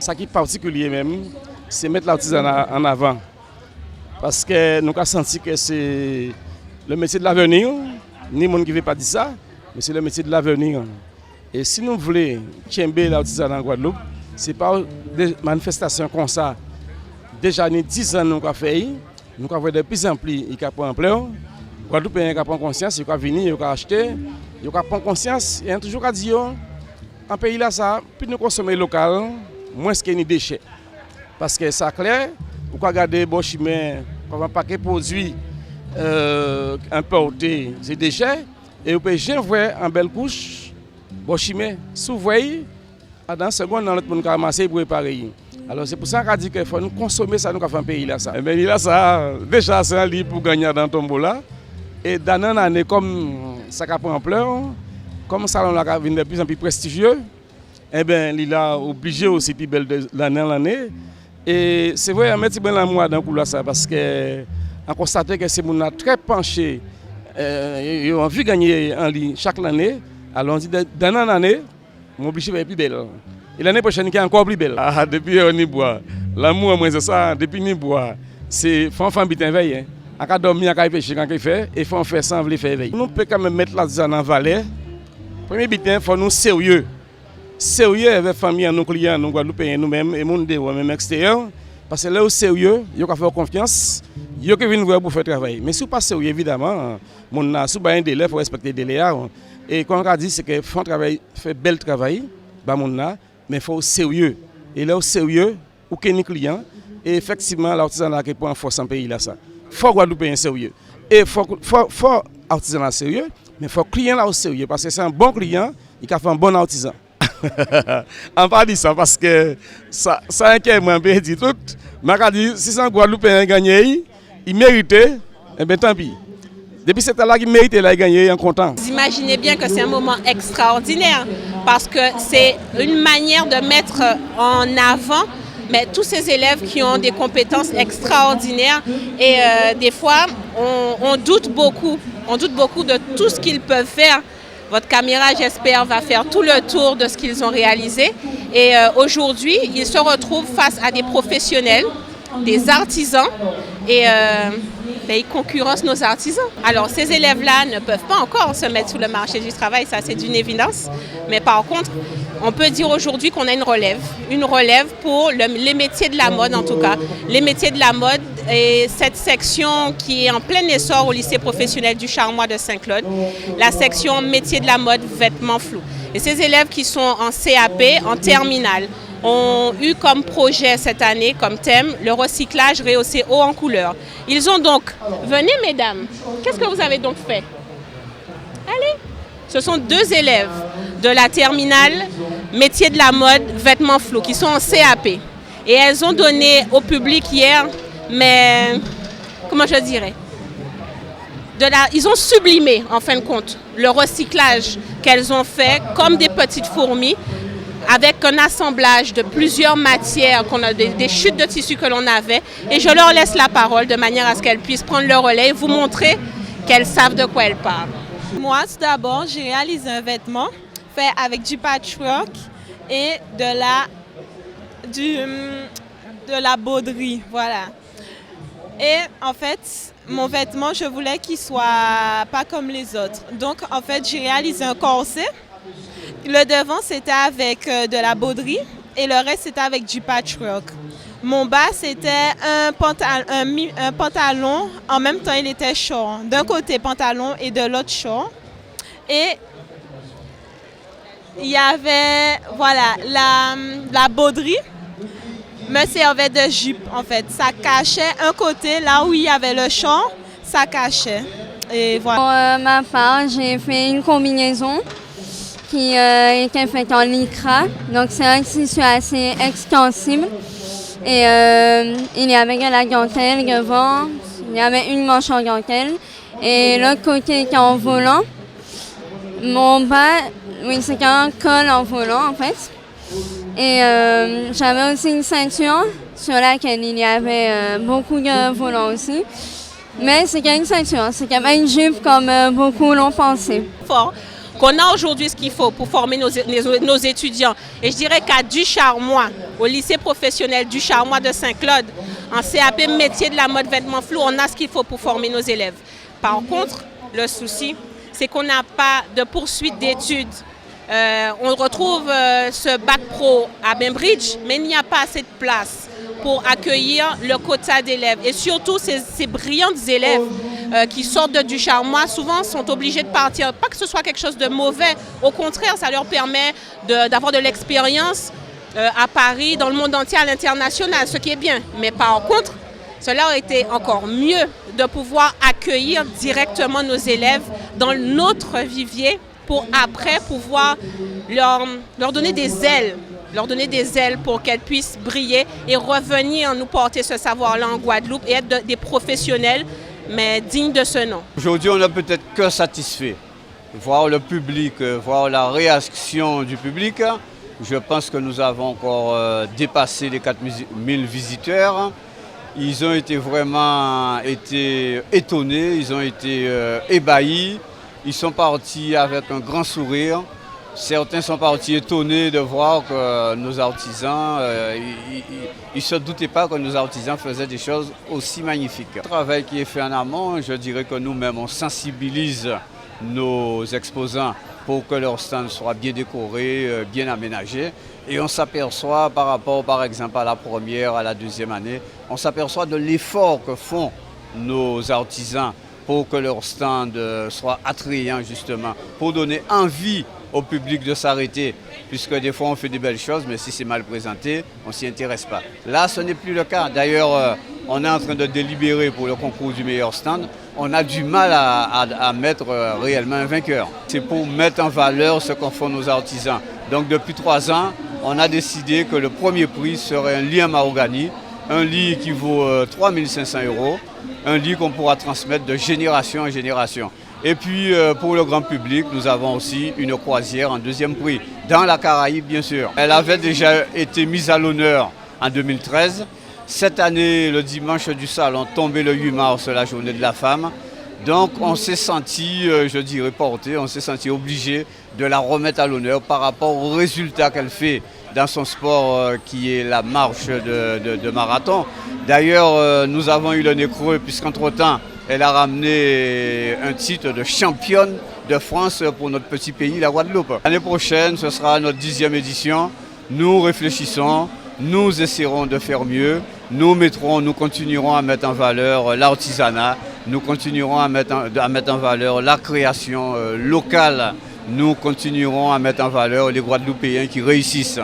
ce qui est particulier même, c'est mettre l'artisanat en avant. Parce que nous avons senti que c'est le métier de l'avenir. Ni monde qui ne veut pas dire ça, mais c'est le métier de l'avenir. Et si nous voulons tirer l'artisanat en Guadeloupe, ce n'est pas des manifestations comme ça. Déjà, nous 10 ans, nous avons fait, nous avons de plus en plus, il y a en plein. Guadeloupe a pris conscience, il a venir, il a acheté, il a pris conscience, il a toujours dit, en pays là, ça, plus nous consommons local, moins qu'il y a des déchets. Parce que ça clair, vous pouvez regarder bon chemin, comme un paquet de produits importés, c'est déchets, et vous pouvez voir en belle couche, bon chemin, sous vous voyez, dans une seconde, dans l'autre monde qui a ramassé pour réparer. Alors c'est pour ça qu'on dit qu'il faut nous consommer ça, nous avons fait un pays là ça. Mais là ça, déjà c'est un livre pour gagner dans Tombola. Et dans une année comme ça a pris ampleur, comme ça on a de plus en plus prestigieux, eh bien il a obligé aussi plus belle de l'année en l'année. Et c'est vrai, on met petit peu l'amour dans le ça parce que on constate que ces gens très penchés, ils ont envie de gagner en ligne chaque année. Alors on dit dans une année, on obligé de faire plus belle. Et l'année prochaine, qui est encore plus belle. Ah, depuis on y boit. L'amour, moi, c'est ça. Depuis on y boit. C'est faut faire bien veille. On peut dormir, on peut pêcher quand il fait. Et faut faire sans vouloir faire veille. Nous pouvons quand même mettre l'artisanat en valeur. Premier but, il faut nous sérieux. Sérieux avec la famille, nos clients, nos Guadeloupéens, nous-mêmes, et nous même extérieur. Parce que là où sérieux, il faut faire confiance. Il faut venir voir pour faire travail. Mais si vous pas sérieux, évidemment, si vous avez un délai, il faut respecter le délai. Et quand on dit, c'est qu'il faut faire bel travail. Mais il faut sérieux. Et là, au sérieux, aucun client. Et effectivement, l'artisanat qui prend force en pays là ça. Il faut Guadeloupéen sérieux. Et il faut artisanat sérieux, mais il faut client là au sérieux. Parce que c'est un bon client, il a fait un bon artisan. On pas dit ça parce que ça inquiète moi, je dis tout. Je dis, si c'est un Guadeloupéen gagné, il méritait, eh bien tant pis. Depuis cet là qui mérite, il a gagné, il est content. Vous imaginez bien que c'est un moment extraordinaire parce que c'est une manière de mettre en avant tous ces élèves qui ont des compétences extraordinaires et des fois on doute beaucoup de tout ce qu'ils peuvent faire. Votre caméra, j'espère, va faire tout le tour de ce qu'ils ont réalisé et aujourd'hui, ils se retrouvent face à des professionnels, des artisans et ils concurrencent nos artisans. Alors ces élèves-là ne peuvent pas encore se mettre sur le marché du travail, ça c'est d'une évidence. Mais par contre, on peut dire aujourd'hui qu'on a une relève pour les métiers de la mode en tout cas. Les métiers de la mode et cette section qui est en plein essor au lycée professionnel du Charmois de Saint-Claude, la section métiers de la mode, vêtements flous. Et ces élèves qui sont en CAP, en terminale, ont eu comme projet cette année, comme thème, le recyclage rehaussé haut en couleur. Ils ont donc, venez mesdames, qu'est-ce que vous avez donc fait? Allez, ce sont 2 élèves de la terminale métier de la mode, vêtements flous, qui sont en CAP. Et elles ont donné au public hier, mais comment je dirais, ils ont sublimé en fin de compte le recyclage qu'elles ont fait comme des petites fourmis, avec un assemblage de plusieurs matières, des chutes de tissu que l'on avait. Et je leur laisse la parole de manière à ce qu'elles puissent prendre le relais et vous montrer qu'elles savent de quoi elles parlent. Moi, tout d'abord, j'ai réalisé un vêtement fait avec du patchwork et de la broderie. Voilà. Et en fait, mon vêtement, je voulais qu'il soit pas comme les autres. Donc, en fait, j'ai réalisé un corset. Le devant, c'était avec de la broderie et le reste, c'était avec du patchwork. Mon bas, c'était un pantalon. En même temps, il était short. D'un côté, pantalon et de l'autre, short. Et il y avait, voilà, la broderie me servait de jupe, en fait. Ça cachait un côté, là où il y avait le short, ça cachait. Et voilà. Pour ma part, j'ai fait une combinaison qui était faite en lycra. Donc c'est un tissu assez extensible. Et il y avait de la dentelle devant, il y avait une manche en dentelle. Et l'autre côté était en volant. Mon bas, oui, c'était un col en volant en fait. Et j'avais aussi une ceinture sur laquelle il y avait beaucoup de volants aussi. Mais c'était une ceinture, c'était pas une jupe comme beaucoup l'ont pensé. Qu'on a aujourd'hui ce qu'il faut pour former nos étudiants. Et je dirais qu'à du Charmois, au lycée professionnel du Charmois de Saint-Claude, en CAP métier de la mode vêtements flous, on a ce qu'il faut pour former nos élèves. Par contre, le souci, c'est qu'on n'a pas de poursuite d'études. On retrouve ce bac pro à Bainbridge, mais il n'y a pas assez de place pour accueillir le quota d'élèves. Et surtout, ces brillants élèves qui sortent du Charmois, souvent sont obligés de partir. Pas que ce soit quelque chose de mauvais, au contraire, ça leur permet d'avoir de l'expérience à Paris, dans le monde entier, à l'international, ce qui est bien. Mais par contre, cela aurait été encore mieux de pouvoir accueillir directement nos élèves dans notre vivier pour après pouvoir leur donner des ailes, pour qu'elles puissent briller et revenir nous porter ce savoir-là en Guadeloupe et être des professionnels, mais dignes de ce nom. Aujourd'hui, on n'a peut-être que satisfait. Voir le public, voir la réaction du public, je pense que nous avons encore dépassé les 4000 visiteurs. Ils ont vraiment été étonnés, ils ont été ébahis. Ils sont partis avec un grand sourire. Certains sont partis étonnés de voir que nos artisans, ils ne se doutaient pas que nos artisans faisaient des choses aussi magnifiques. Le travail qui est fait en amont, je dirais que nous-mêmes, on sensibilise nos exposants pour que leur stand soit bien décoré, bien aménagé. Et on s'aperçoit par rapport, par exemple, à la première, à la deuxième année, on s'aperçoit de l'effort que font nos artisans pour que leur stand soit attrayant justement, pour donner envie au public de s'arrêter, puisque des fois on fait des belles choses, mais si c'est mal présenté, on ne s'y intéresse pas. Là, ce n'est plus le cas. D'ailleurs, on est en train de délibérer pour le concours du meilleur stand. On a du mal à mettre réellement un vainqueur. C'est pour mettre en valeur ce qu'en font nos artisans. Donc depuis 3 ans, on a décidé que le premier prix serait un lit en mahogany, un lit qui vaut 3 500 €, un lit qu'on pourra transmettre de génération en génération. Et puis pour le grand public, nous avons aussi une croisière en deuxième prix, dans la Caraïbe bien sûr. Elle avait déjà été mise à l'honneur en 2013. Cette année, le dimanche du salon, tombé le 8 mars, la journée de la femme. Donc on s'est senti, je dirais, porté, on s'est senti obligé de la remettre à l'honneur par rapport aux résultats qu'elle fait dans son sport qui est la marche de marathon. D'ailleurs, nous avons eu le nez creux puisqu'entre-temps, elle a ramené un titre de championne de France pour notre petit pays, la Guadeloupe. L'année prochaine, ce sera notre 10e édition. Nous réfléchissons, nous essaierons de faire mieux. Nous continuerons à mettre en valeur l'artisanat, nous continuerons à mettre en valeur la création locale. Nous continuerons à mettre en valeur les Guadeloupéens qui réussissent.